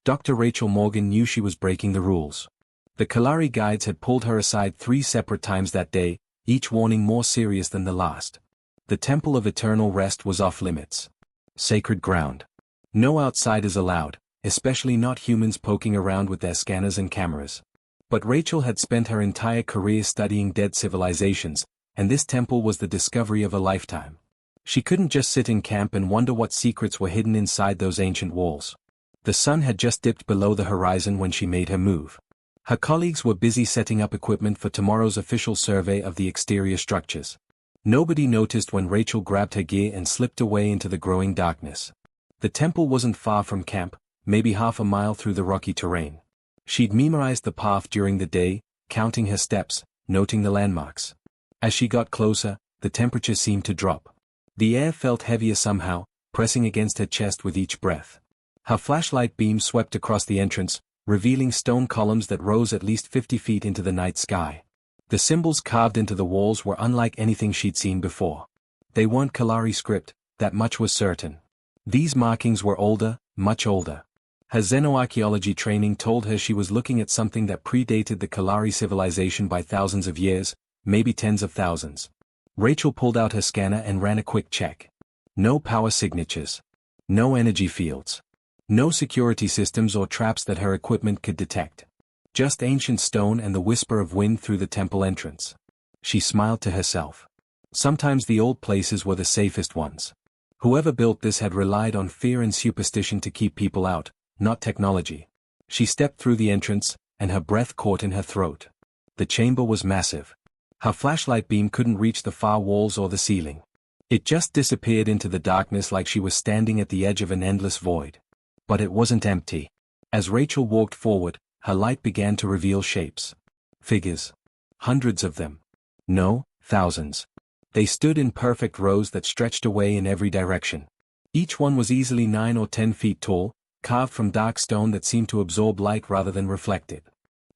Dr. Rachel Morgan knew she was breaking the rules. The Kalari guides had pulled her aside 3 separate times that day, each warning more serious than the last. The Temple of Eternal Rest was off limits. Sacred ground. No outsiders allowed, especially not humans poking around with their scanners and cameras. But Rachel had spent her entire career studying dead civilizations, and this temple was the discovery of a lifetime. She couldn't just sit in camp and wonder what secrets were hidden inside those ancient walls. The sun had just dipped below the horizon when she made her move. Her colleagues were busy setting up equipment for tomorrow's official survey of the exterior structures. Nobody noticed when Rachel grabbed her gear and slipped away into the growing darkness. The temple wasn't far from camp, maybe half a mile through the rocky terrain. She'd memorized the path during the day, counting her steps, noting the landmarks. As she got closer, the temperature seemed to drop. The air felt heavier somehow, pressing against her chest with each breath. Her flashlight beam swept across the entrance, revealing stone columns that rose at least 50 feet into the night sky. The symbols carved into the walls were unlike anything she'd seen before. They weren't Kalari script, that much was certain. These markings were older, much older. Her xenoarchaeology training told her she was looking at something that predated the Kalari civilization by thousands of years, maybe tens of thousands. Rachel pulled out her scanner and ran a quick check. No power signatures. No energy fields. No security systems or traps that her equipment could detect. Just ancient stone and the whisper of wind through the temple entrance. She smiled to herself. Sometimes the old places were the safest ones. Whoever built this had relied on fear and superstition to keep people out, not technology. She stepped through the entrance, and her breath caught in her throat. The chamber was massive. Her flashlight beam couldn't reach the far walls or the ceiling. It just disappeared into the darkness like she was standing at the edge of an endless void. But it wasn't empty. As Rachel walked forward, her light began to reveal shapes. Figures. Hundreds of them. No, thousands. They stood in perfect rows that stretched away in every direction. Each one was easily 9 or 10 feet tall, carved from dark stone that seemed to absorb light rather than reflect it.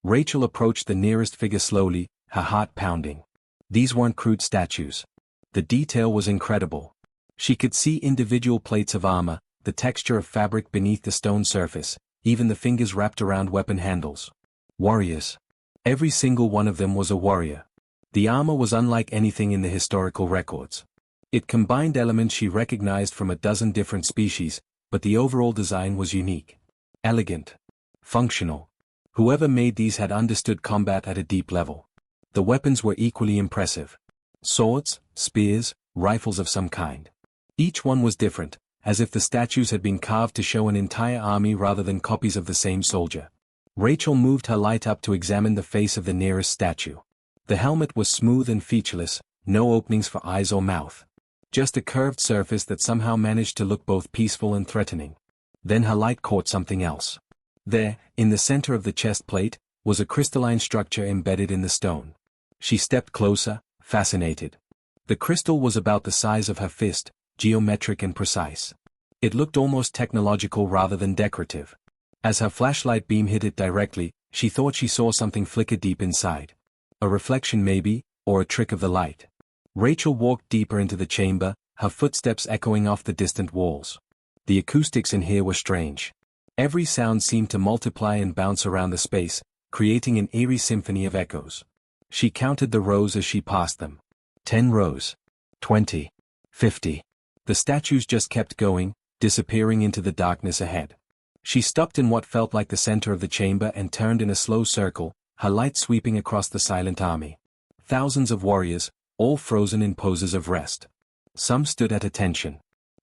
Rachel approached the nearest figure slowly, her heart pounding. These weren't crude statues. The detail was incredible. She could see individual plates of armor, the texture of fabric beneath the stone surface, even the fingers wrapped around weapon handles. Warriors. Every single one of them was a warrior. The armor was unlike anything in the historical records. It combined elements she recognized from a dozen different species, but the overall design was unique. Elegant. Functional. Whoever made these had understood combat at a deep level. The weapons were equally impressive. Swords, spears, rifles of some kind. Each one was different, as if the statues had been carved to show an entire army rather than copies of the same soldier. Rachel moved her light up to examine the face of the nearest statue. The helmet was smooth and featureless, no openings for eyes or mouth. Just a curved surface that somehow managed to look both peaceful and threatening. Then her light caught something else. There, in the center of the chest plate, was a crystalline structure embedded in the stone. She stepped closer, fascinated. The crystal was about the size of her fist, geometric and precise. It looked almost technological rather than decorative. As her flashlight beam hit it directly, she thought she saw something flicker deep inside. A reflection maybe, or a trick of the light. Rachel walked deeper into the chamber, her footsteps echoing off the distant walls. The acoustics in here were strange. Every sound seemed to multiply and bounce around the space, creating an eerie symphony of echoes. She counted the rows as she passed them. 10 rows. 20. 50. The statues just kept going, disappearing into the darkness ahead. She stopped in what felt like the center of the chamber and turned in a slow circle, her light sweeping across the silent army. Thousands of warriors, all frozen in poses of rest. Some stood at attention.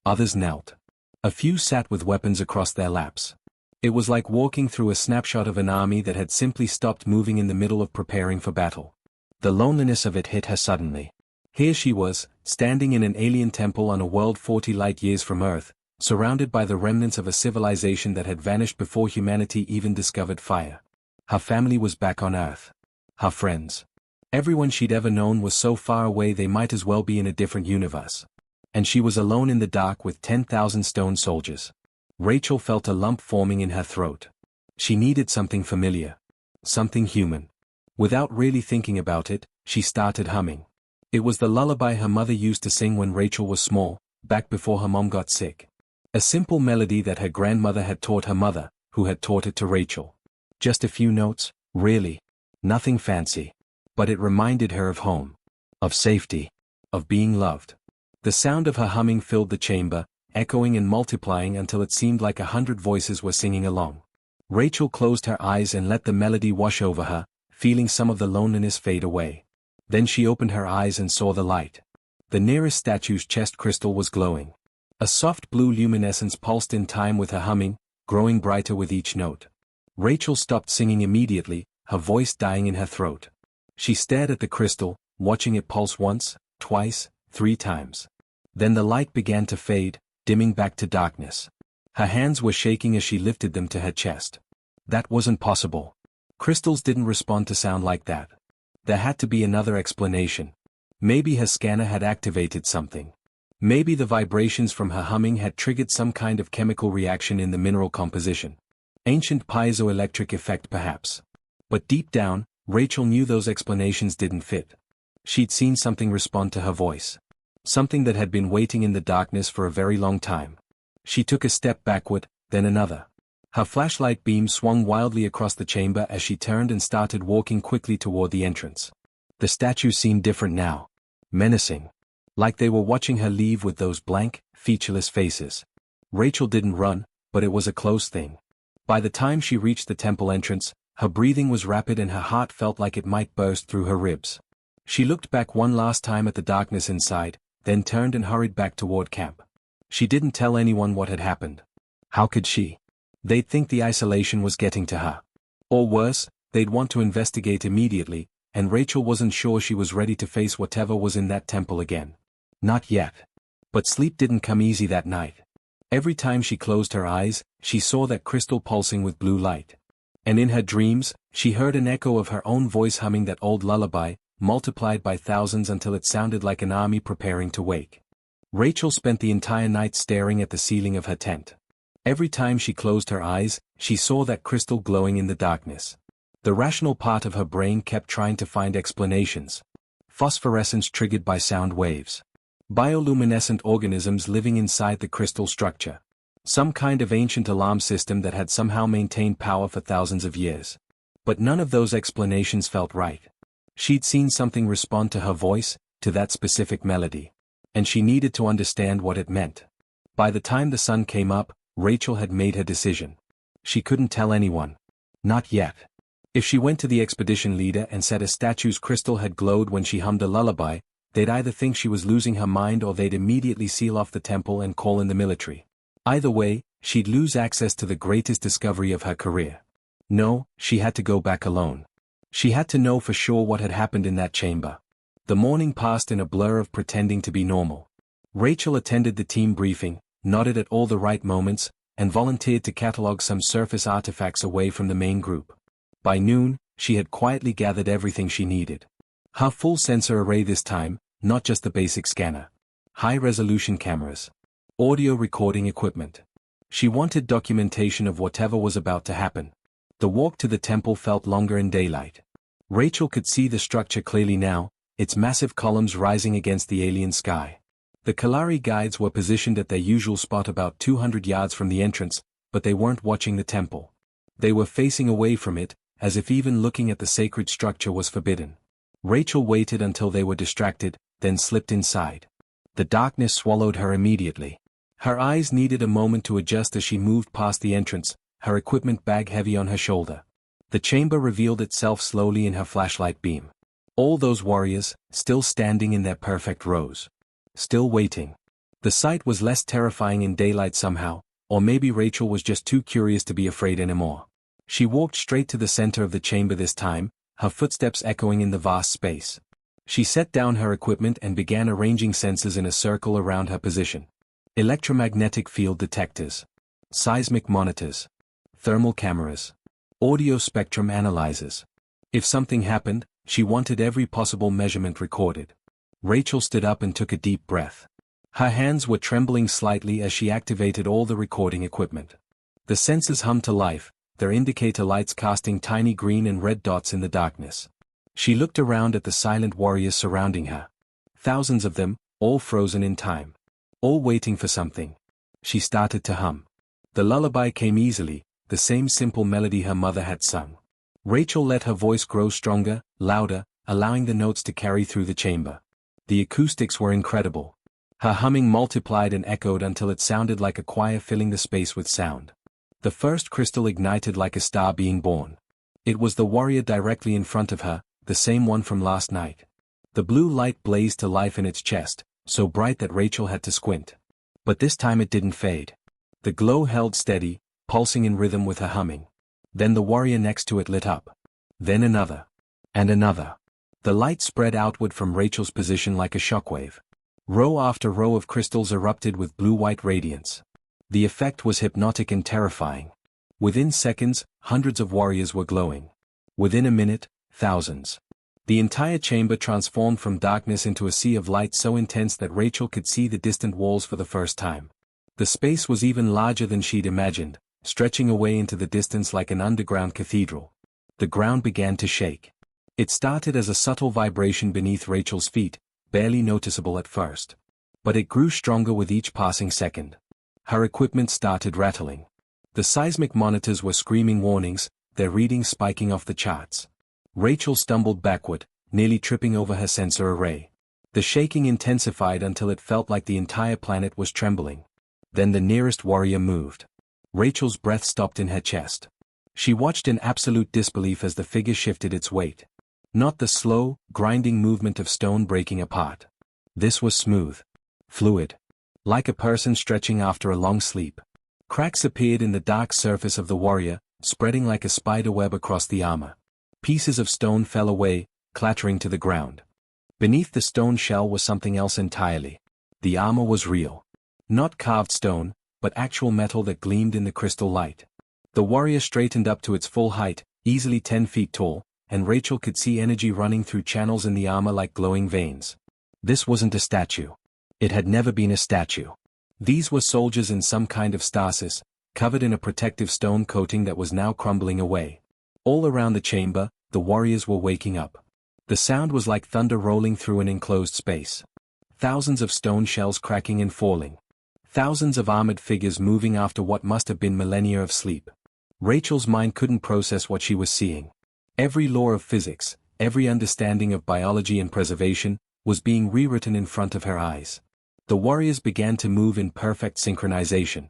Others knelt. A few sat with weapons across their laps. It was like walking through a snapshot of an army that had simply stopped moving in the middle of preparing for battle. The loneliness of it hit her suddenly. Here she was, standing in an alien temple on a world 40 light-years from Earth, surrounded by the remnants of a civilization that had vanished before humanity even discovered fire. Her family was back on Earth. Her friends. Everyone she'd ever known was so far away they might as well be in a different universe. And she was alone in the dark with 10,000 stone soldiers. Rachel felt a lump forming in her throat. She needed something familiar. Something human. Without really thinking about it, she started humming. It was the lullaby her mother used to sing when Rachel was small, back before her mom got sick. A simple melody that her grandmother had taught her mother, who had taught it to Rachel. Just a few notes, really. Nothing fancy. But it reminded her of home. Of safety. Of being loved. The sound of her humming filled the chamber, echoing and multiplying until it seemed like 100 voices were singing along. Rachel closed her eyes and let the melody wash over her, feeling some of the loneliness fade away. Then she opened her eyes and saw the light. The nearest statue's chest crystal was glowing. A soft blue luminescence pulsed in time with her humming, growing brighter with each note. Rachel stopped singing immediately, her voice dying in her throat. She stared at the crystal, watching it pulse once, twice, 3 times. Then the light began to fade, dimming back to darkness. Her hands were shaking as she lifted them to her chest. That wasn't possible. Crystals didn't respond to sound like that. There had to be another explanation. Maybe her scanner had activated something. Maybe the vibrations from her humming had triggered some kind of chemical reaction in the mineral composition. Ancient piezoelectric effect perhaps. But deep down, Rachel knew those explanations didn't fit. She'd seen something respond to her voice. Something that had been waiting in the darkness for a very long time. She took a step backward, then another. Her flashlight beam swung wildly across the chamber as she turned and started walking quickly toward the entrance. The statue seemed different now. Menacing. Like they were watching her leave with those blank, featureless faces. Rachel didn't run, but it was a close thing. By the time she reached the temple entrance, her breathing was rapid and her heart felt like it might burst through her ribs. She looked back one last time at the darkness inside, then turned and hurried back toward camp. She didn't tell anyone what had happened. How could she? They'd think the isolation was getting to her. Or worse, they'd want to investigate immediately, and Rachel wasn't sure she was ready to face whatever was in that temple again. Not yet. But sleep didn't come easy that night. Every time she closed her eyes, she saw that crystal pulsing with blue light. And in her dreams, she heard an echo of her own voice humming that old lullaby, multiplied by thousands until it sounded like an army preparing to wake. Rachel spent the entire night staring at the ceiling of her tent. Every time she closed her eyes, she saw that crystal glowing in the darkness. The rational part of her brain kept trying to find explanations. Phosphorescence triggered by sound waves. Bioluminescent organisms living inside the crystal structure. Some kind of ancient alarm system that had somehow maintained power for thousands of years. But none of those explanations felt right. She'd seen something respond to her voice, to that specific melody. And she needed to understand what it meant. By the time the sun came up, Rachel had made her decision. She couldn't tell anyone. Not yet. If she went to the expedition leader and said a statue's crystal had glowed when she hummed a lullaby, they'd either think she was losing her mind or they'd immediately seal off the temple and call in the military. Either way, she'd lose access to the greatest discovery of her career. No, she had to go back alone. She had to know for sure what had happened in that chamber. The morning passed in a blur of pretending to be normal. Rachel attended the team briefing, nodded at all the right moments, and volunteered to catalog some surface artifacts away from the main group. By noon, she had quietly gathered everything she needed. Her full sensor array this time, not just the basic scanner. High-resolution cameras. Audio recording equipment. She wanted documentation of whatever was about to happen. The walk to the temple felt longer in daylight. Rachel could see the structure clearly now, its massive columns rising against the alien sky. The Kalari guides were positioned at their usual spot about 200 yards from the entrance, but they weren't watching the temple. They were facing away from it, as if even looking at the sacred structure was forbidden. Rachel waited until they were distracted, then slipped inside. The darkness swallowed her immediately. Her eyes needed a moment to adjust as she moved past the entrance, her equipment bag heavy on her shoulder. The chamber revealed itself slowly in her flashlight beam. All those warriors, still standing in their perfect rows. Still waiting. The sight was less terrifying in daylight somehow, or maybe Rachel was just too curious to be afraid anymore. She walked straight to the center of the chamber this time, her footsteps echoing in the vast space. She set down her equipment and began arranging sensors in a circle around her position. Electromagnetic field detectors. Seismic monitors. Thermal cameras. Audio spectrum analyzers. If something happened, she wanted every possible measurement recorded. Rachel stood up and took a deep breath. Her hands were trembling slightly as she activated all the recording equipment. The sensors hummed to life, their indicator lights casting tiny green and red dots in the darkness. She looked around at the silent warriors surrounding her. Thousands of them, all frozen in time. All waiting for something. She started to hum. The lullaby came easily, the same simple melody her mother had sung. Rachel let her voice grow stronger, louder, allowing the notes to carry through the chamber. The acoustics were incredible. Her humming multiplied and echoed until it sounded like a choir filling the space with sound. The first crystal ignited like a star being born. It was the warrior directly in front of her, the same one from last night. The blue light blazed to life in its chest, so bright that Rachel had to squint. But this time it didn't fade. The glow held steady, pulsing in rhythm with her humming. Then the warrior next to it lit up. Then another. And another. The light spread outward from Rachel's position like a shockwave. Row after row of crystals erupted with blue-white radiance. The effect was hypnotic and terrifying. Within seconds, hundreds of warriors were glowing. Within a minute, thousands. The entire chamber transformed from darkness into a sea of light so intense that Rachel could see the distant walls for the first time. The space was even larger than she'd imagined, stretching away into the distance like an underground cathedral. The ground began to shake. It started as a subtle vibration beneath Rachel's feet, barely noticeable at first. But it grew stronger with each passing second. Her equipment started rattling. The seismic monitors were screaming warnings, their readings spiking off the charts. Rachel stumbled backward, nearly tripping over her sensor array. The shaking intensified until it felt like the entire planet was trembling. Then the nearest warrior moved. Rachel's breath stopped in her chest. She watched in absolute disbelief as the figure shifted its weight. Not the slow, grinding movement of stone breaking apart. This was smooth. Fluid. Like a person stretching after a long sleep. Cracks appeared in the dark surface of the warrior, spreading like a spider web across the armor. Pieces of stone fell away, clattering to the ground. Beneath the stone shell was something else entirely. The armor was real. Not carved stone, but actual metal that gleamed in the crystal light. The warrior straightened up to its full height, easily 10 feet tall, and Rachel could see energy running through channels in the armor like glowing veins. This wasn't a statue. It had never been a statue. These were soldiers in some kind of stasis, covered in a protective stone coating that was now crumbling away. All around the chamber, the warriors were waking up. The sound was like thunder rolling through an enclosed space. Thousands of stone shells cracking and falling. Thousands of armored figures moving after what must have been millennia of sleep. Rachel's mind couldn't process what she was seeing. Every law of physics, every understanding of biology and preservation, was being rewritten in front of her eyes. The warriors began to move in perfect synchronization.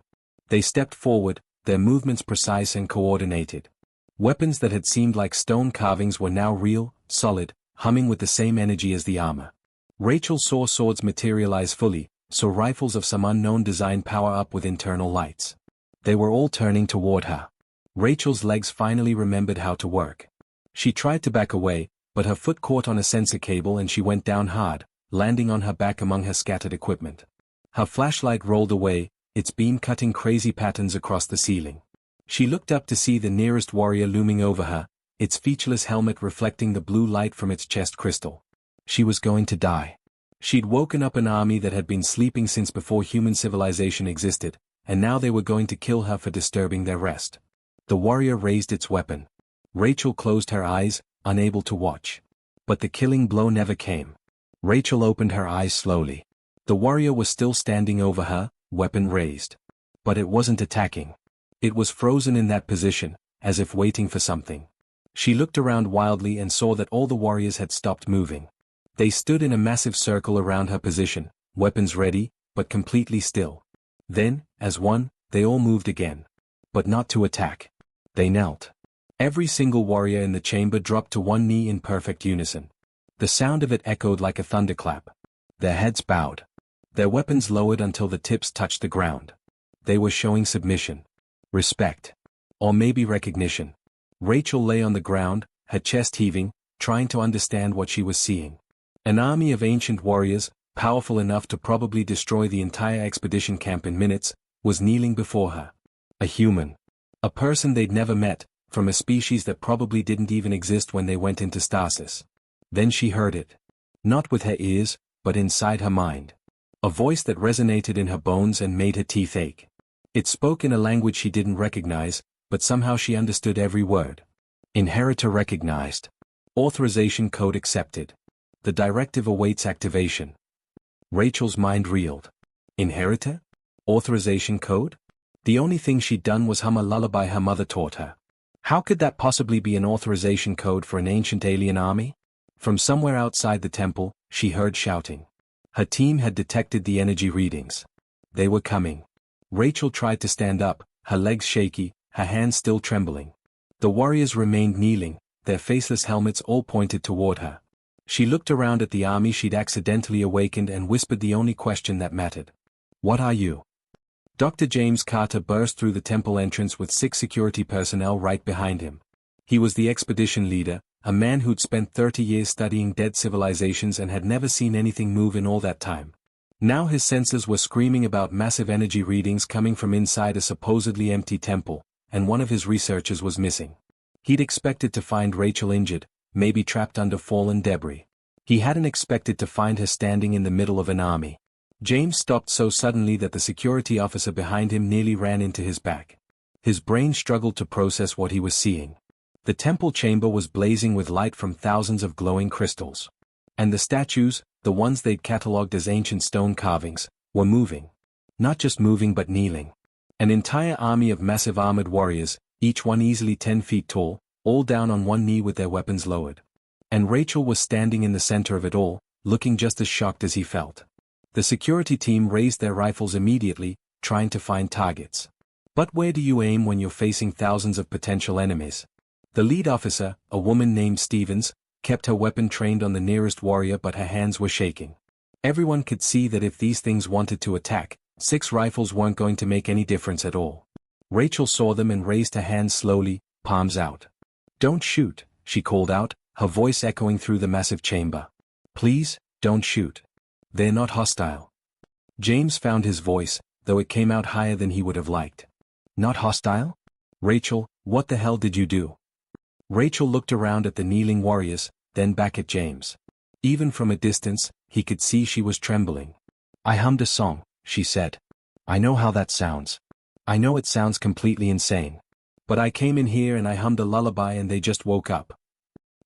They stepped forward, their movements precise and coordinated. Weapons that had seemed like stone carvings were now real, solid, humming with the same energy as the armor. Rachel saw swords materialize fully, saw rifles of some unknown design power up with internal lights. They were all turning toward her. Rachel's legs finally remembered how to work. She tried to back away, but her foot caught on a sensor cable and she went down hard, landing on her back among her scattered equipment. Her flashlight rolled away, its beam cutting crazy patterns across the ceiling. She looked up to see the nearest warrior looming over her, its featureless helmet reflecting the blue light from its chest crystal. She was going to die. She'd woken up an army that had been sleeping since before human civilization existed, and now they were going to kill her for disturbing their rest. The warrior raised its weapon. Rachel closed her eyes, unable to watch. But the killing blow never came. Rachel opened her eyes slowly. The warrior was still standing over her, weapon raised. But it wasn't attacking. It was frozen in that position, as if waiting for something. She looked around wildly and saw that all the warriors had stopped moving. They stood in a massive circle around her position, weapons ready, but completely still. Then, as one, they all moved again. But not to attack. They knelt. Every single warrior in the chamber dropped to one knee in perfect unison. The sound of it echoed like a thunderclap. Their heads bowed. Their weapons lowered until the tips touched the ground. They were showing submission. Respect. Or maybe recognition. Rachel lay on the ground, her chest heaving, trying to understand what she was seeing. An army of ancient warriors, powerful enough to probably destroy the entire expedition camp in minutes, was kneeling before her. A human. A person they'd never met, from a species that probably didn't even exist when they went into stasis. Then she heard it. Not with her ears, but inside her mind. A voice that resonated in her bones and made her teeth ache. It spoke in a language she didn't recognize, but somehow she understood every word. Inheritor recognized. Authorization code accepted. The directive awaits activation. Rachel's mind reeled. Inheritor? Authorization code? The only thing she'd done was hum a lullaby her mother taught her. How could that possibly be an authorization code for an ancient alien army? From somewhere outside the temple, she heard shouting. Her team had detected the energy readings. They were coming. Rachel tried to stand up, her legs shaky, her hands still trembling. The warriors remained kneeling, their faceless helmets all pointed toward her. She looked around at the army she'd accidentally awakened and whispered the only question that mattered. "What are you?" Dr. James Carter burst through the temple entrance with 6 security personnel right behind him. He was the expedition leader, a man who'd spent 30 years studying dead civilizations and had never seen anything move in all that time. Now his senses were screaming about massive energy readings coming from inside a supposedly empty temple, and one of his researchers was missing. He'd expected to find Rachel injured, maybe trapped under fallen debris. He hadn't expected to find her standing in the middle of an army. James stopped so suddenly that the security officer behind him nearly ran into his back. His brain struggled to process what he was seeing. The temple chamber was blazing with light from thousands of glowing crystals. And the statues, the ones they'd catalogued as ancient stone carvings, were moving. Not just moving but kneeling. An entire army of massive armored warriors, each one easily 10 feet tall, all down on one knee with their weapons lowered. And Rachel was standing in the center of it all, looking just as shocked as he felt. The security team raised their rifles immediately, trying to find targets. But where do you aim when you're facing thousands of potential enemies? The lead officer, a woman named Stevens, kept her weapon trained on the nearest warrior but her hands were shaking. Everyone could see that if these things wanted to attack, 6 rifles weren't going to make any difference at all. Rachel saw them and raised her hands slowly, palms out. "Don't shoot," she called out, her voice echoing through the massive chamber. "Please, don't shoot. They're not hostile." James found his voice, though it came out higher than he would have liked. "Not hostile? Rachel, what the hell did you do?" Rachel looked around at the kneeling warriors, then back at James. Even from a distance, he could see she was trembling. "I hummed a song," she said. "I know how that sounds. I know it sounds completely insane. But I came in here and I hummed a lullaby and they just woke up."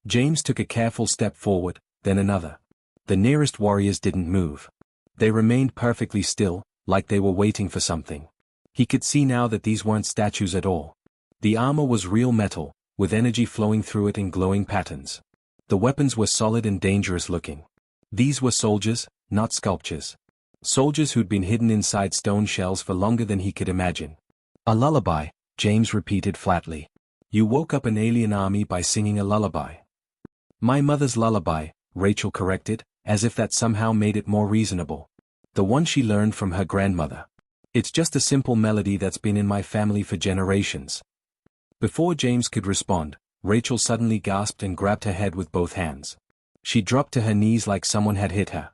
James took a careful step forward, then another. The nearest warriors didn't move. They remained perfectly still, like they were waiting for something. He could see now that these weren't statues at all. The armor was real metal, with energy flowing through it in glowing patterns. The weapons were solid and dangerous looking. These were soldiers, not sculptures. Soldiers who'd been hidden inside stone shells for longer than he could imagine. "A lullaby," James repeated flatly. "You woke up an alien army by singing a lullaby." "My mother's lullaby," Rachel corrected, as if that somehow made it more reasonable. "The one she learned from her grandmother. It's just a simple melody that's been in my family for generations." Before James could respond, Rachel suddenly gasped and grabbed her head with both hands. She dropped to her knees like someone had hit her.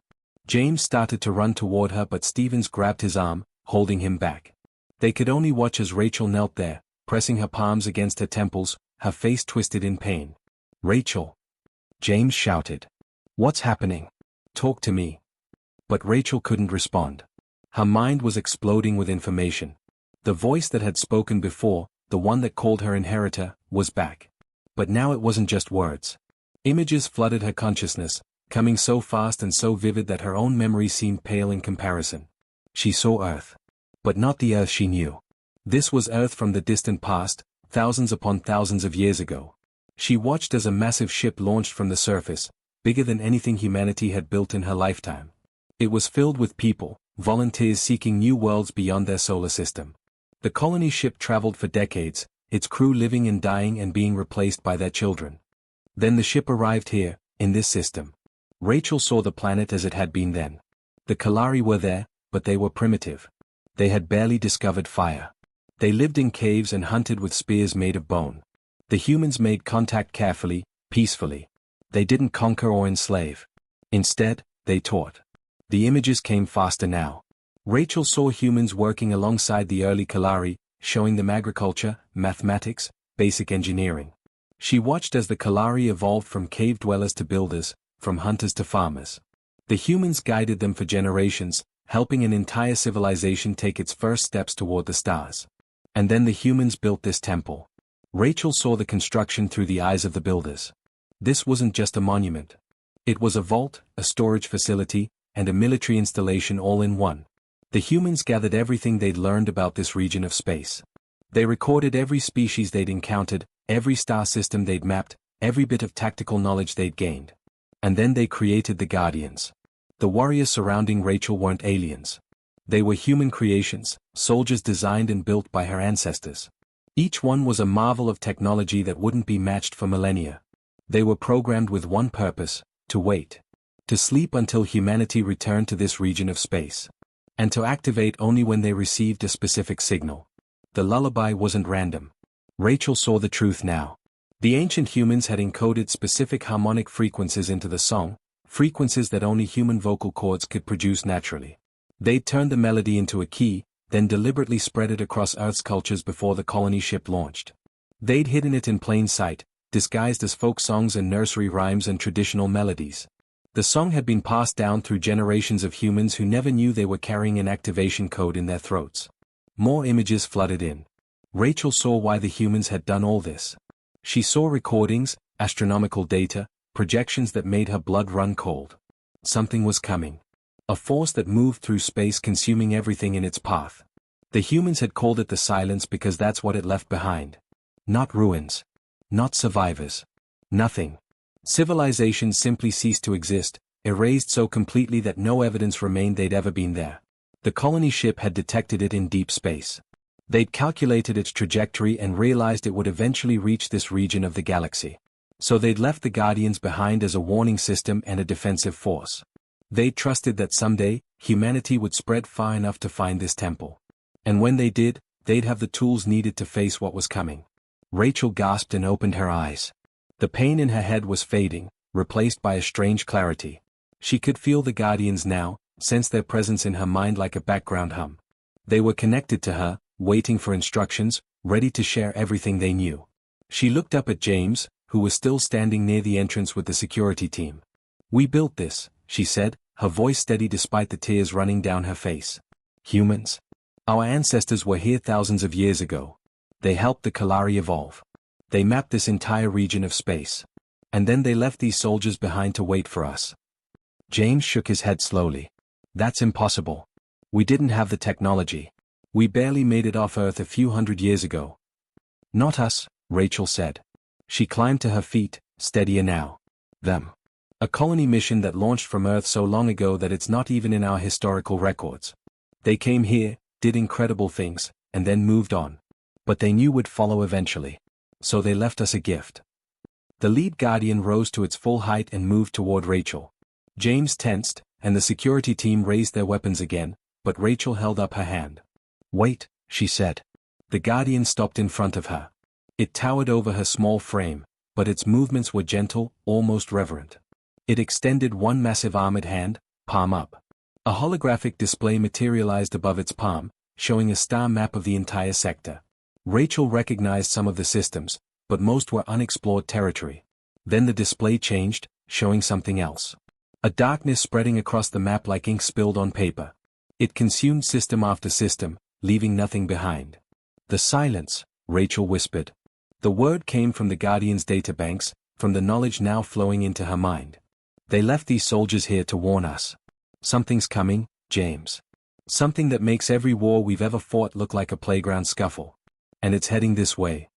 James started to run toward her but Stevens grabbed his arm, holding him back. They could only watch as Rachel knelt there, pressing her palms against her temples, her face twisted in pain. "Rachel!" James shouted. "What's happening? Talk to me." But Rachel couldn't respond. Her mind was exploding with information. The voice that had spoken before, the one that called her inheritor, was back. But now it wasn't just words. Images flooded her consciousness, coming so fast and so vivid that her own memory seemed pale in comparison. She saw Earth. But not the Earth she knew. This was Earth from the distant past, thousands upon thousands of years ago. She watched as a massive ship launched from the surface, bigger than anything humanity had built in her lifetime. It was filled with people, volunteers seeking new worlds beyond their solar system. The colony ship traveled for decades, its crew living and dying and being replaced by their children. Then the ship arrived here, in this system. Rachel saw the planet as it had been then. The Kalari were there, but they were primitive. They had barely discovered fire. They lived in caves and hunted with spears made of bone. The humans made contact carefully, peacefully. They didn't conquer or enslave. Instead, they taught. The images came faster now. Rachel saw humans working alongside the early Kalari, showing them agriculture, mathematics, basic engineering. She watched as the Kalari evolved from cave dwellers to builders, from hunters to farmers. The humans guided them for generations, helping an entire civilization take its first steps toward the stars. And then the humans built this temple. Rachel saw the construction through the eyes of the builders. This wasn't just a monument. It was a vault, a storage facility, and a military installation all in one. The humans gathered everything they'd learned about this region of space. They recorded every species they'd encountered, every star system they'd mapped, every bit of tactical knowledge they'd gained. And then they created the Guardians. The warriors surrounding Rachel weren't aliens. They were human creations, soldiers designed and built by her ancestors. Each one was a marvel of technology that wouldn't be matched for millennia. They were programmed with one purpose: to wait. To sleep until humanity returned to this region of space. And to activate only when they received a specific signal. The lullaby wasn't random. Rachel saw the truth now. The ancient humans had encoded specific harmonic frequencies into the song, frequencies that only human vocal cords could produce naturally. They'd turned the melody into a key, then deliberately spread it across Earth's cultures before the colony ship launched. They'd hidden it in plain sight, disguised as folk songs and nursery rhymes and traditional melodies. The song had been passed down through generations of humans who never knew they were carrying an activation code in their throats. More images flooded in. Rachel saw why the humans had done all this. She saw recordings, astronomical data, projections that made her blood run cold. Something was coming. A force that moved through space, consuming everything in its path. The humans had called it the silence because that's what it left behind. Not ruins. Not survivors. Nothing. Civilization simply ceased to exist, erased so completely that no evidence remained they'd ever been there. The colony ship had detected it in deep space. They'd calculated its trajectory and realized it would eventually reach this region of the galaxy. So they'd left the Guardians behind as a warning system and a defensive force. They trusted that someday, humanity would spread far enough to find this temple. And when they did, they'd have the tools needed to face what was coming. Rachel gasped and opened her eyes. The pain in her head was fading, replaced by a strange clarity. She could feel the Guardians now, sense their presence in her mind like a background hum. They were connected to her, waiting for instructions, ready to share everything they knew. She looked up at James, who was still standing near the entrance with the security team. "We built this," she said, her voice steady despite the tears running down her face. "Humans. Our ancestors were here thousands of years ago. They helped the Kalari evolve. They mapped this entire region of space. And then they left these soldiers behind to wait for us." James shook his head slowly. "That's impossible. We didn't have the technology. We barely made it off Earth a few hundred years ago." "Not us," Rachel said. She climbed to her feet, steadier now. "Them. A colony mission that launched from Earth so long ago that it's not even in our historical records. They came here, did incredible things, and then moved on. But they knew we'd follow eventually. So they left us a gift." The lead Guardian rose to its full height and moved toward Rachel. James tensed, and the security team raised their weapons again, but Rachel held up her hand. "Wait," she said. The Guardian stopped in front of her. It towered over her small frame, but its movements were gentle, almost reverent. It extended one massive armored hand, palm up. A holographic display materialized above its palm, showing a star map of the entire sector. Rachel recognized some of the systems, but most were unexplored territory. Then the display changed, showing something else. A darkness spreading across the map like ink spilled on paper. It consumed system after system, leaving nothing behind. "The silence," Rachel whispered. The word came from the Guardian's databanks, from the knowledge now flowing into her mind. "They left these soldiers here to warn us. Something's coming, James. Something that makes every war we've ever fought look like a playground scuffle. And it's heading this way."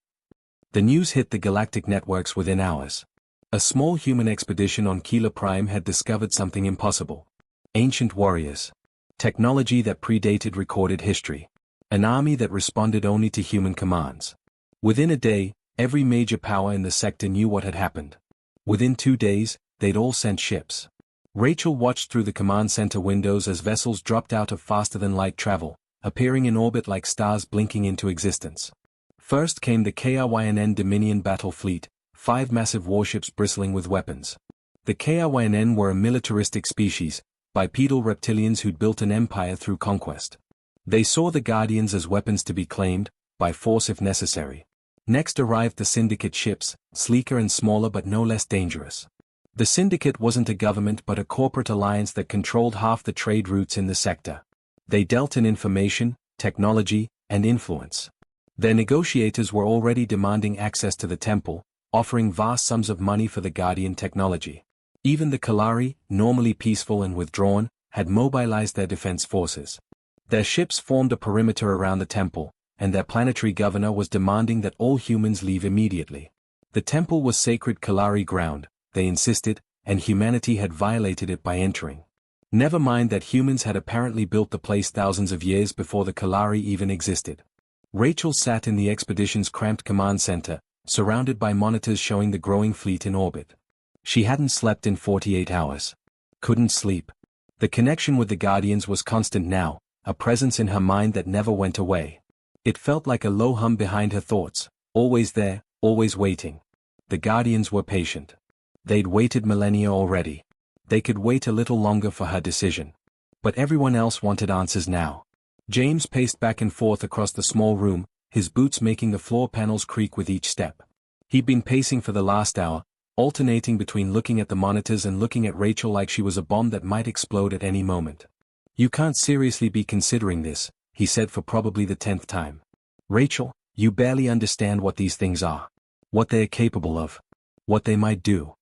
The news hit the galactic networks within hours. A small human expedition on Keeler Prime had discovered something impossible. Ancient warriors. Technology that predated recorded history. An army that responded only to human commands. Within a day, every major power in the sector knew what had happened. Within 2 days, they'd all sent ships. Rachel watched through the command center windows as vessels dropped out of faster-than-light travel, appearing in orbit like stars blinking into existence. First came the KRYNN Dominion battle fleet, 5 massive warships bristling with weapons. The KRYNN were a militaristic species, bipedal reptilians who'd built an empire through conquest. They saw the Guardians as weapons to be claimed, by force if necessary. Next arrived the Syndicate ships, sleeker and smaller but no less dangerous. The Syndicate wasn't a government but a corporate alliance that controlled half the trade routes in the sector. They dealt in information, technology, and influence. Their negotiators were already demanding access to the temple, offering vast sums of money for the Guardian technology. Even the Kalari, normally peaceful and withdrawn, had mobilized their defense forces. Their ships formed a perimeter around the temple, and their planetary governor was demanding that all humans leave immediately. The temple was sacred Kalari ground, they insisted, and humanity had violated it by entering. Never mind that humans had apparently built the place thousands of years before the Kalari even existed. Rachel sat in the expedition's cramped command center, surrounded by monitors showing the growing fleet in orbit. She hadn't slept in 48 hours. Couldn't sleep. The connection with the Guardians was constant now, a presence in her mind that never went away. It felt like a low hum behind her thoughts, always there, always waiting. The Guardians were patient. They'd waited millennia already. They could wait a little longer for her decision. But everyone else wanted answers now. James paced back and forth across the small room, his boots making the floor panels creak with each step. He'd been pacing for the last hour, alternating between looking at the monitors and looking at Rachel like she was a bomb that might explode at any moment. "You can't seriously be considering this," he said for probably the 10th time. "Rachel, you barely understand what these things are. What they are capable of. What they might do."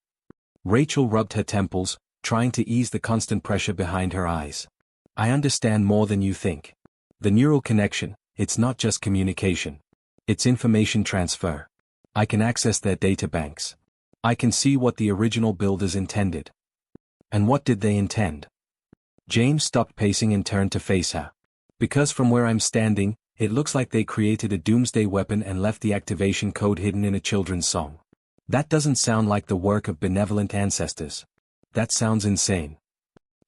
Rachel rubbed her temples, trying to ease the constant pressure behind her eyes. "I understand more than you think. The neural connection, it's not just communication. It's information transfer. I can access their data banks. I can see what the original builders intended." "And what did they intend?" James stopped pacing and turned to face her. "Because from where I'm standing, it looks like they created a doomsday weapon and left the activation code hidden in a children's song. That doesn't sound like the work of benevolent ancestors. That sounds insane."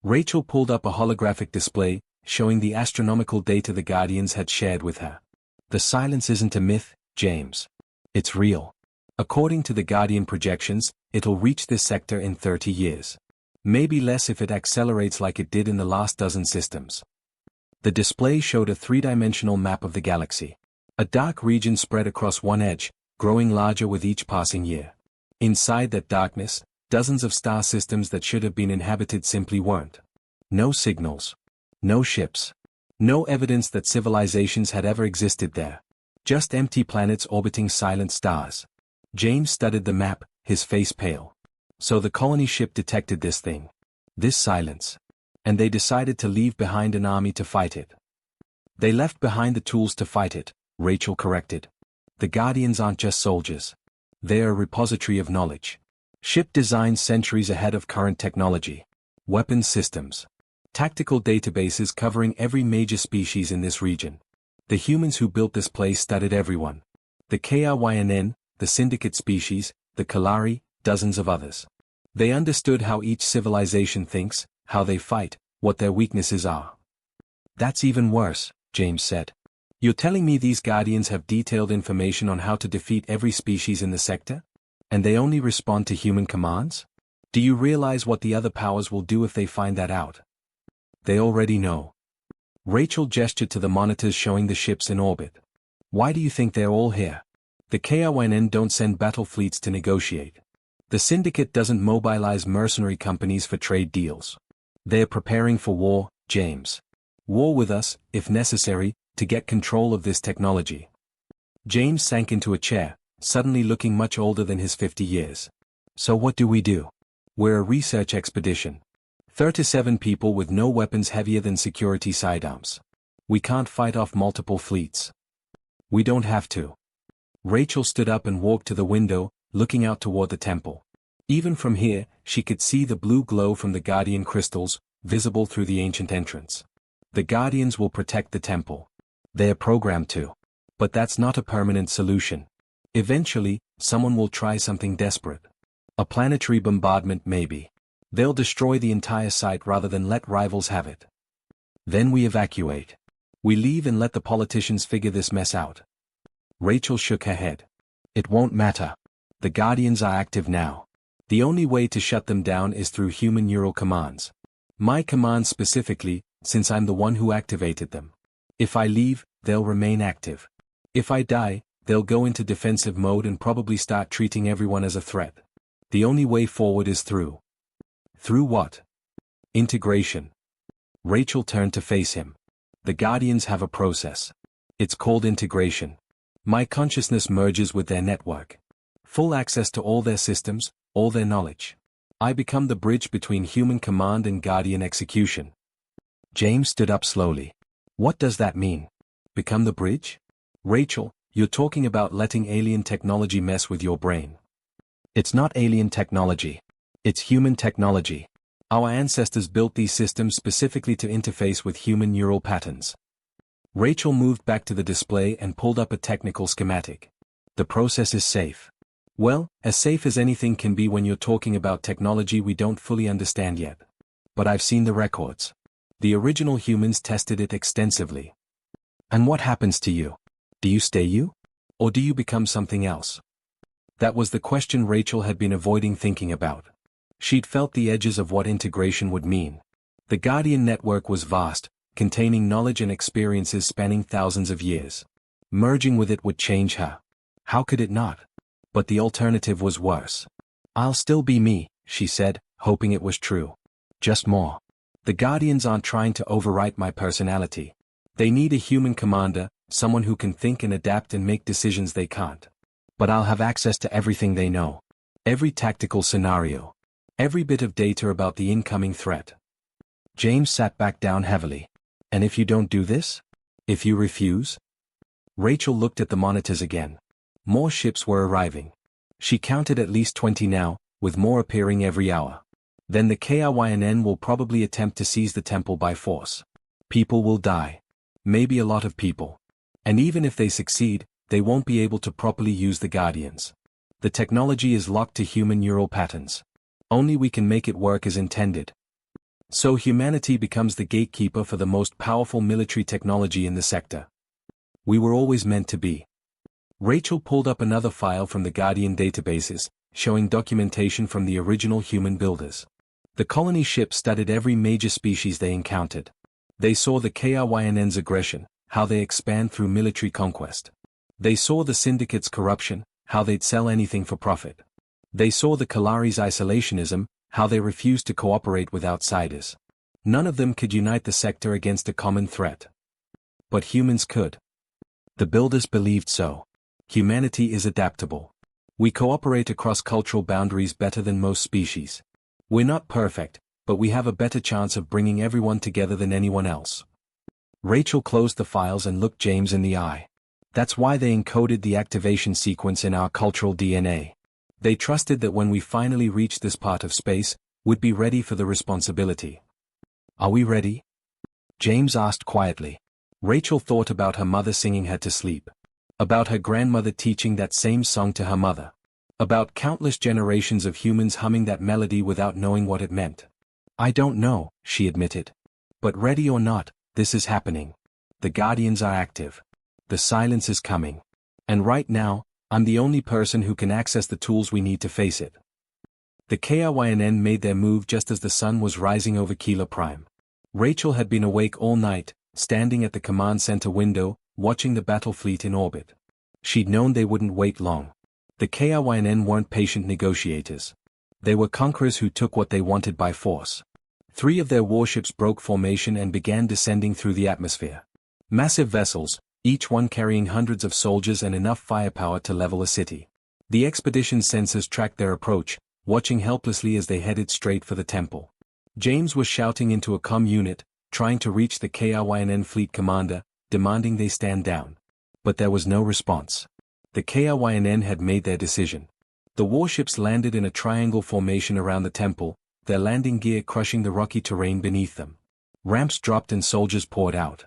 Rachel pulled up a holographic display, showing the astronomical data the Guardians had shared with her. "The silence isn't a myth, James. It's real. According to the Guardian projections, it'll reach this sector in 30 years. Maybe less if it accelerates like it did in the last dozen systems." The display showed a three-dimensional map of the galaxy. A dark region spread across one edge, growing larger with each passing year. Inside that darkness, dozens of star systems that should have been inhabited simply weren't. No signals. No ships. No evidence that civilizations had ever existed there. Just empty planets orbiting silent stars. James studied the map, his face pale. So the colony ship detected this thing. This silence. And they decided to leave behind an army to fight it. "They left behind the tools to fight it," Rachel corrected. "The Guardians aren't just soldiers. They're a repository of knowledge. Ship designs centuries ahead of current technology. Weapons systems. Tactical databases covering every major species in this region. The humans who built this place studied everyone. The KRYNN, the syndicate species, the Kalari, dozens of others. They understood how each civilization thinks, how they fight, what their weaknesses are." "That's even worse," James said. "You're telling me these Guardians have detailed information on how to defeat every species in the sector? And they only respond to human commands? Do you realize what the other powers will do if they find that out?" "They already know." Rachel gestured to the monitors showing the ships in orbit. "Why do you think they're all here? The KRYNN don't send battle fleets to negotiate. The syndicate doesn't mobilize mercenary companies for trade deals. They're preparing for war, James. War with us, if necessary, to get control of this technology." James sank into a chair, suddenly looking much older than his 50 years. "So what do we do? We're a research expedition. 37 people with no weapons heavier than security sidearms. We can't fight off multiple fleets." "We don't have to." Rachel stood up and walked to the window, looking out toward the temple. Even from here, she could see the blue glow from the Guardian crystals, visible through the ancient entrance. The Guardians will protect the temple. They're programmed to. But that's not a permanent solution. Eventually, someone will try something desperate. A planetary bombardment maybe. They'll destroy the entire site rather than let rivals have it. Then we evacuate. We leave and let the politicians figure this mess out. Rachel shook her head. "It won't matter. The Guardians are active now. The only way to shut them down is through human neural commands. My commands specifically, since I'm the one who activated them. If I leave, they'll remain active. If I die, they'll go into defensive mode and probably start treating everyone as a threat. The only way forward is through." "Through what?" "Integration." Rachel turned to face him. "The Guardians have a process. It's called integration. My consciousness merges with their network. Full access to all their systems, all their knowledge. I become the bridge between human command and Guardian execution." James stood up slowly. What does that mean? Become the bridge? Rachel, you're talking about letting alien technology mess with your brain. It's not alien technology. It's human technology. Our ancestors built these systems specifically to interface with human neural patterns. Rachel moved back to the display and pulled up a technical schematic. The process is safe. Well, as safe as anything can be when you're talking about technology we don't fully understand yet. But I've seen the records. The original humans tested it extensively. And what happens to you? Do you stay you? Or do you become something else? That was the question Rachel had been avoiding thinking about. She'd felt the edges of what integration would mean. The Guardian network was vast, containing knowledge and experiences spanning thousands of years. Merging with it would change her. How could it not? But the alternative was worse. I'll still be me, she said, hoping it was true. Just more. The Guardians aren't trying to overwrite my personality. They need a human commander, someone who can think and adapt and make decisions they can't. But I'll have access to everything they know. Every tactical scenario. Every bit of data about the incoming threat. James sat back down heavily. And if you don't do this? If you refuse? Rachel looked at the monitors again. More ships were arriving. She counted at least 20 now, with more appearing every hour. Then the KRYNN will probably attempt to seize the temple by force. People will die. Maybe a lot of people. And even if they succeed, they won't be able to properly use the Guardians. The technology is locked to human neural patterns. Only we can make it work as intended. So humanity becomes the gatekeeper for the most powerful military technology in the sector. We were always meant to be. Rachel pulled up another file from the Guardian databases, showing documentation from the original human builders. The colony ships studied every major species they encountered. They saw the KRYNN's aggression, how they expand through military conquest. They saw the syndicate's corruption, how they'd sell anything for profit. They saw the Kalari's isolationism, how they refused to cooperate with outsiders. None of them could unite the sector against a common threat. But humans could. The builders believed so. Humanity is adaptable. We cooperate across cultural boundaries better than most species. We're not perfect, but we have a better chance of bringing everyone together than anyone else. Rachel closed the files and looked James in the eye. That's why they encoded the activation sequence in our cultural DNA. They trusted that when we finally reached this part of space, we'd be ready for the responsibility. Are we ready? James asked quietly. Rachel thought about her mother singing her to sleep. About her grandmother teaching that same song to her mother. About countless generations of humans humming that melody without knowing what it meant. I don't know, she admitted. But ready or not, this is happening. The Guardians are active. The silence is coming. And right now, I'm the only person who can access the tools we need to face it. The KRYNN made their move just as the sun was rising over Keeler Prime. Rachel had been awake all night, standing at the command center window, watching the battle fleet in orbit. She'd known they wouldn't wait long. The KRYNN weren't patient negotiators. They were conquerors who took what they wanted by force. 3 of their warships broke formation and began descending through the atmosphere. Massive vessels, each one carrying hundreds of soldiers and enough firepower to level a city. The expedition's sensors tracked their approach, watching helplessly as they headed straight for the temple. James was shouting into a comm unit, trying to reach the KRYNN fleet commander, demanding they stand down. But there was no response. The KRYNN had made their decision. The warships landed in a triangle formation around the temple, their landing gear crushing the rocky terrain beneath them. Ramps dropped and soldiers poured out.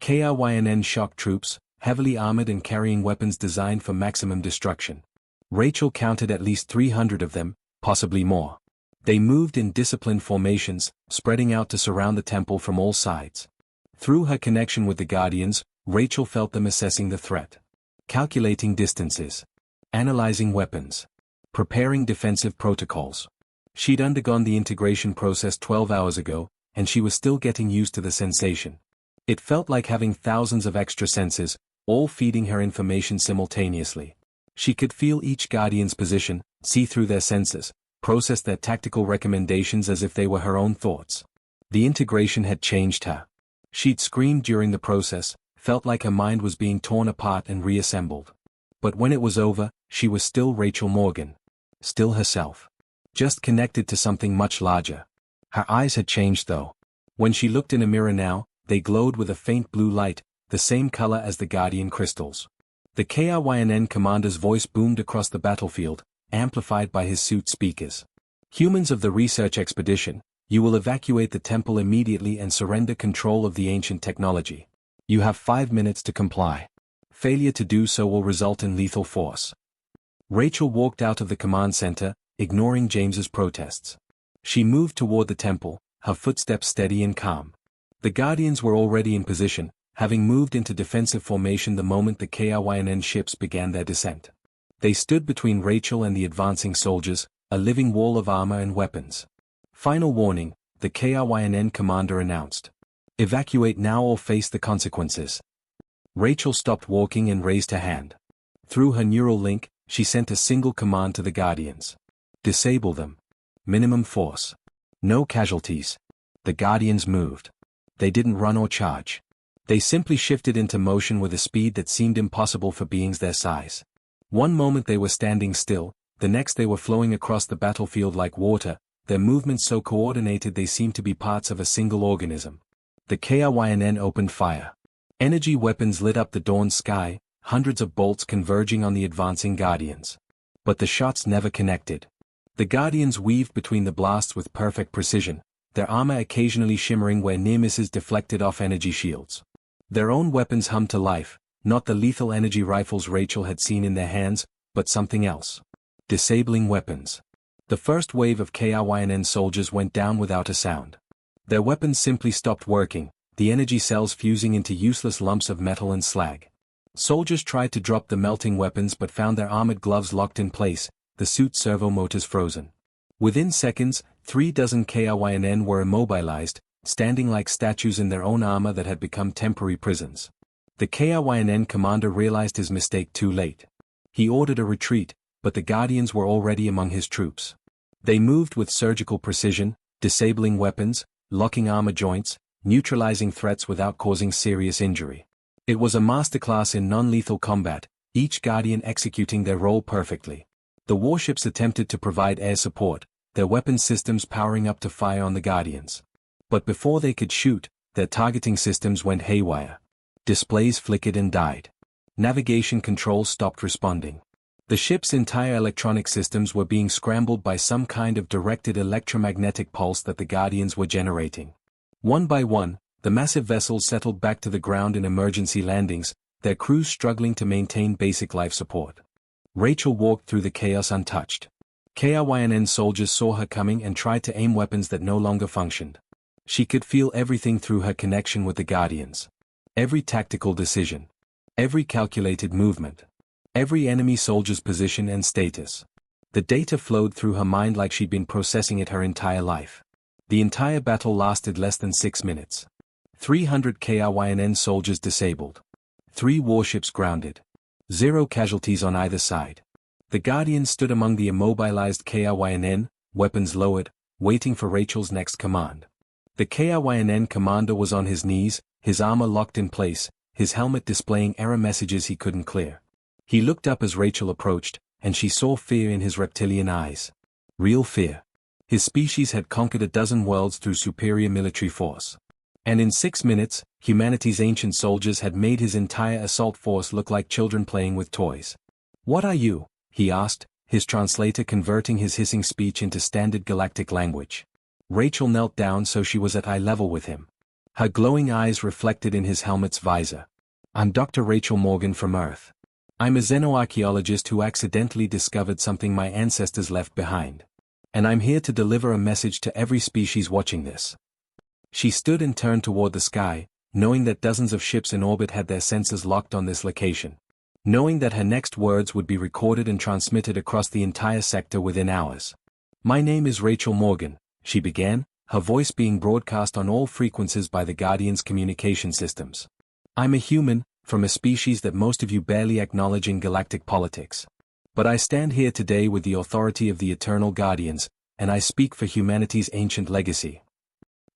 KRYNN shock troops, heavily armored and carrying weapons designed for maximum destruction. Rachel counted at least 300 of them, possibly more. They moved in disciplined formations, spreading out to surround the temple from all sides. Through her connection with the Guardians, Rachel felt them assessing the threat. Calculating distances. Analyzing weapons. Preparing defensive protocols. She'd undergone the integration process 12 hours ago, and she was still getting used to the sensation. It felt like having thousands of extra senses, all feeding her information simultaneously. She could feel each Guardian's position, see through their senses, process their tactical recommendations as if they were her own thoughts. The integration had changed her. She'd screamed during the process, felt like her mind was being torn apart and reassembled. But when it was over, she was still Rachel Morgan. Still herself. Just connected to something much larger. Her eyes had changed though. When she looked in a mirror now, they glowed with a faint blue light, the same color as the Guardian crystals. The KRYNN commander's voice boomed across the battlefield, amplified by his suit speakers. Humans of the research expedition, you will evacuate the temple immediately and surrender control of the ancient technology. You have 5 minutes to comply. Failure to do so will result in lethal force. Rachel walked out of the command center, ignoring James's protests. She moved toward the temple, her footsteps steady and calm. The Guardians were already in position, having moved into defensive formation the moment the KRYNN ships began their descent. They stood between Rachel and the advancing soldiers, a living wall of armor and weapons. Final warning, the KRYNN commander announced. Evacuate now or face the consequences. Rachel stopped walking and raised her hand. Through her neural link, she sent a single command to the Guardians. Disable them. Minimum force. No casualties. The Guardians moved. They didn't run or charge. They simply shifted into motion with a speed that seemed impossible for beings their size. One moment they were standing still, the next they were flowing across the battlefield like water, their movements so coordinated they seemed to be parts of a single organism. The KRYNN opened fire. Energy weapons lit up the dawn sky, hundreds of bolts converging on the advancing Guardians. But the shots never connected. The Guardians weaved between the blasts with perfect precision, their armor occasionally shimmering where near misses deflected off energy shields. Their own weapons hummed to life, not the lethal energy rifles Rachel had seen in their hands, but something else. Disabling weapons. The first wave of KRYNN soldiers went down without a sound. Their weapons simply stopped working, the energy cells fusing into useless lumps of metal and slag. Soldiers tried to drop the melting weapons but found their armored gloves locked in place, the suit's servo motors frozen. Within seconds, 36 KRYNN were immobilized, standing like statues in their own armor that had become temporary prisons. The KRYNN commander realized his mistake too late. He ordered a retreat, but the Guardians were already among his troops. They moved with surgical precision, disabling weapons, locking armor joints, neutralizing threats without causing serious injury. It was a masterclass in non-lethal combat, each Guardian executing their role perfectly. The warships attempted to provide air support, their weapon systems powering up to fire on the Guardians. But before they could shoot, their targeting systems went haywire. Displays flickered and died. Navigation controls stopped responding. The ship's entire electronic systems were being scrambled by some kind of directed electromagnetic pulse that the Guardians were generating. One by one, the massive vessels settled back to the ground in emergency landings, their crews struggling to maintain basic life support. Rachel walked through the chaos untouched. KRYNN soldiers saw her coming and tried to aim weapons that no longer functioned. She could feel everything through her connection with the Guardians. Every tactical decision. Every calculated movement. Every enemy soldier's position and status. The data flowed through her mind like she'd been processing it her entire life. The entire battle lasted less than 6 minutes. 300 KRYNN soldiers disabled. 3 warships grounded. 0 casualties on either side. The Guardians stood among the immobilized KRYNN, weapons lowered, waiting for Rachel's next command. The KRYNN commander was on his knees, his armor locked in place, his helmet displaying error messages he couldn't clear. He looked up as Rachel approached, and she saw fear in his reptilian eyes. Real fear. His species had conquered a dozen worlds through superior military force. And in 6 minutes, humanity's ancient soldiers had made his entire assault force look like children playing with toys. "What are you?" he asked, his translator converting his hissing speech into standard galactic language. Rachel knelt down so she was at eye level with him. Her glowing eyes reflected in his helmet's visor. "I'm Dr. Rachel Morgan from Earth. I'm a xenoarchaeologist who accidentally discovered something my ancestors left behind. And I'm here to deliver a message to every species watching this." She stood and turned toward the sky, knowing that dozens of ships in orbit had their sensors locked on this location. Knowing that her next words would be recorded and transmitted across the entire sector within hours. "My name is Rachel Morgan," she began, her voice being broadcast on all frequencies by the Guardian's communication systems. "I'm a human, from a species that most of you barely acknowledge in galactic politics. But I stand here today with the authority of the Eternal Guardians, and I speak for humanity's ancient legacy."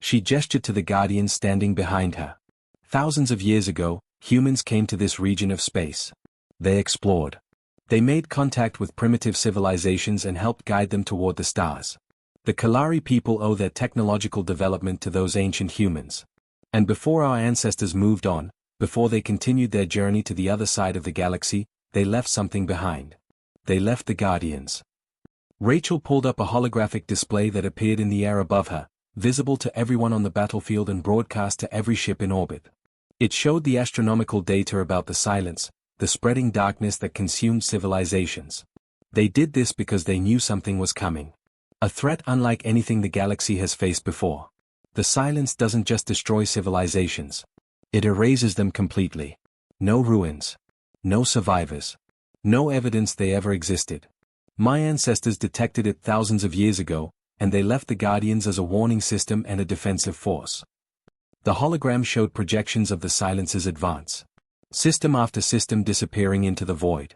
She gestured to the Guardians standing behind her. Thousands of years ago, humans came to this region of space. They explored. They made contact with primitive civilizations and helped guide them toward the stars. The Kalari people owe their technological development to those ancient humans. And before our ancestors moved on, before they continued their journey to the other side of the galaxy, they left something behind. They left the Guardians. Rachel pulled up a holographic display that appeared in the air above her, visible to everyone on the battlefield and broadcast to every ship in orbit. It showed the astronomical data about the silence, the spreading darkness that consumed civilizations. They did this because they knew something was coming. A threat unlike anything the galaxy has faced before. The silence doesn't just destroy civilizations. It erases them completely. No ruins. No survivors. No evidence they ever existed. My ancestors detected it thousands of years ago, and they left the Guardians as a warning system and a defensive force. The hologram showed projections of the silence's advance. System after system disappearing into the void.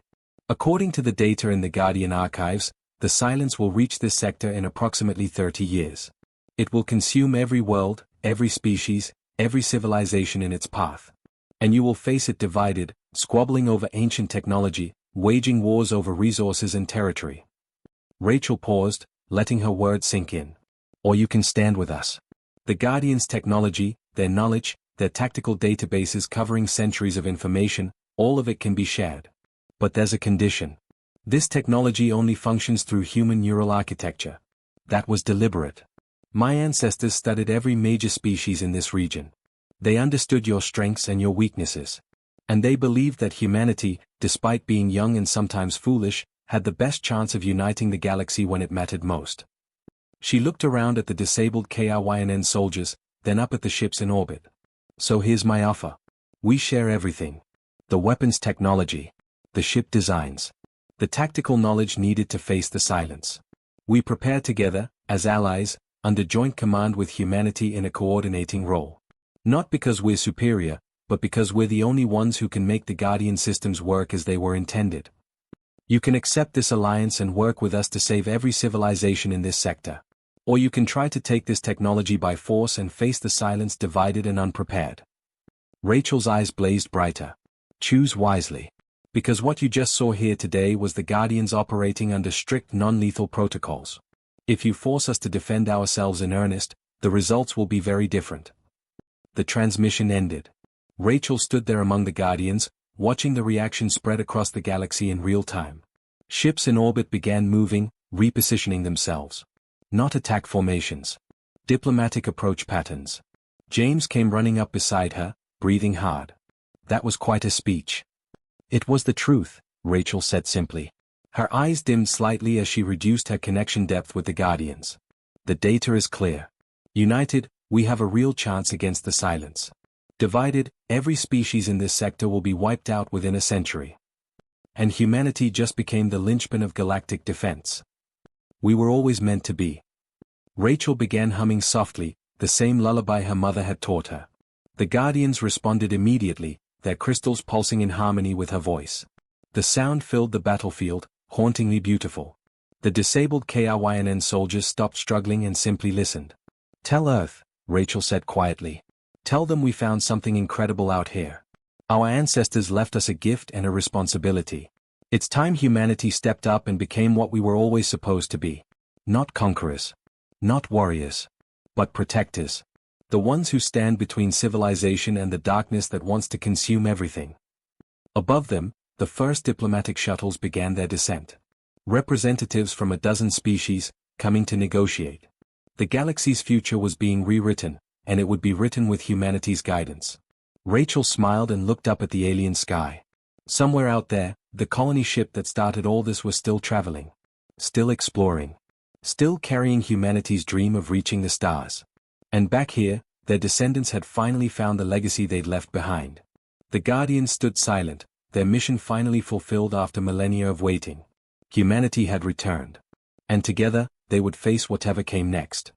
According to the data in the Guardian archives, the silence will reach this sector in approximately 30 years. It will consume every world, every species, every civilization in its path. And you will face it divided, squabbling over ancient technology, waging wars over resources and territory. Rachel paused, letting her words sink in. Or you can stand with us. The Guardians' technology, their knowledge, their tactical databases covering centuries of information, all of it can be shared. But there's a condition. This technology only functions through human neural architecture. That was deliberate. My ancestors studied every major species in this region. They understood your strengths and your weaknesses. And they believed that humanity, despite being young and sometimes foolish, had the best chance of uniting the galaxy when it mattered most. She looked around at the disabled KRYNN soldiers, then up at the ships in orbit. So here's my offer. We share everything. The weapons technology. The ship designs. The tactical knowledge needed to face the silence. We prepare together, as allies, under joint command with humanity in a coordinating role. Not because we're superior, but because we're the only ones who can make the Guardian systems work as they were intended. You can accept this alliance and work with us to save every civilization in this sector. Or you can try to take this technology by force and face the silence divided and unprepared. Rachel's eyes blazed brighter. Choose wisely. Because what you just saw here today was the Guardians operating under strict non-lethal protocols. If you force us to defend ourselves in earnest, the results will be very different. The transmission ended. Rachel stood there among the Guardians, watching the reaction spread across the galaxy in real time. Ships in orbit began moving, repositioning themselves. Not attack formations. Diplomatic approach patterns. James came running up beside her, breathing hard. That was quite a speech. It was the truth, Rachel said simply. Her eyes dimmed slightly as she reduced her connection depth with the Guardians. The data is clear. United, we have a real chance against the silence. Divided, every species in this sector will be wiped out within a century. And humanity just became the linchpin of galactic defense. We were always meant to be. Rachel began humming softly, the same lullaby her mother had taught her. The Guardians responded immediately, their crystals pulsing in harmony with her voice. The sound filled the battlefield, hauntingly beautiful. The disabled KRYNN soldiers stopped struggling and simply listened. Tell Earth, Rachel said quietly. Tell them we found something incredible out here. Our ancestors left us a gift and a responsibility. It's time humanity stepped up and became what we were always supposed to be. Not conquerors. Not warriors. But protectors. The ones who stand between civilization and the darkness that wants to consume everything. Above them, the first diplomatic shuttles began their descent. Representatives from a dozen species, coming to negotiate. The galaxy's future was being rewritten, and it would be written with humanity's guidance. Rachel smiled and looked up at the alien sky. Somewhere out there, the colony ship that started all this was still traveling. Still exploring. Still carrying humanity's dream of reaching the stars. And back here, their descendants had finally found the legacy they'd left behind. The Guardians stood silent, their mission finally fulfilled after millennia of waiting. Humanity had returned. And together, they would face whatever came next.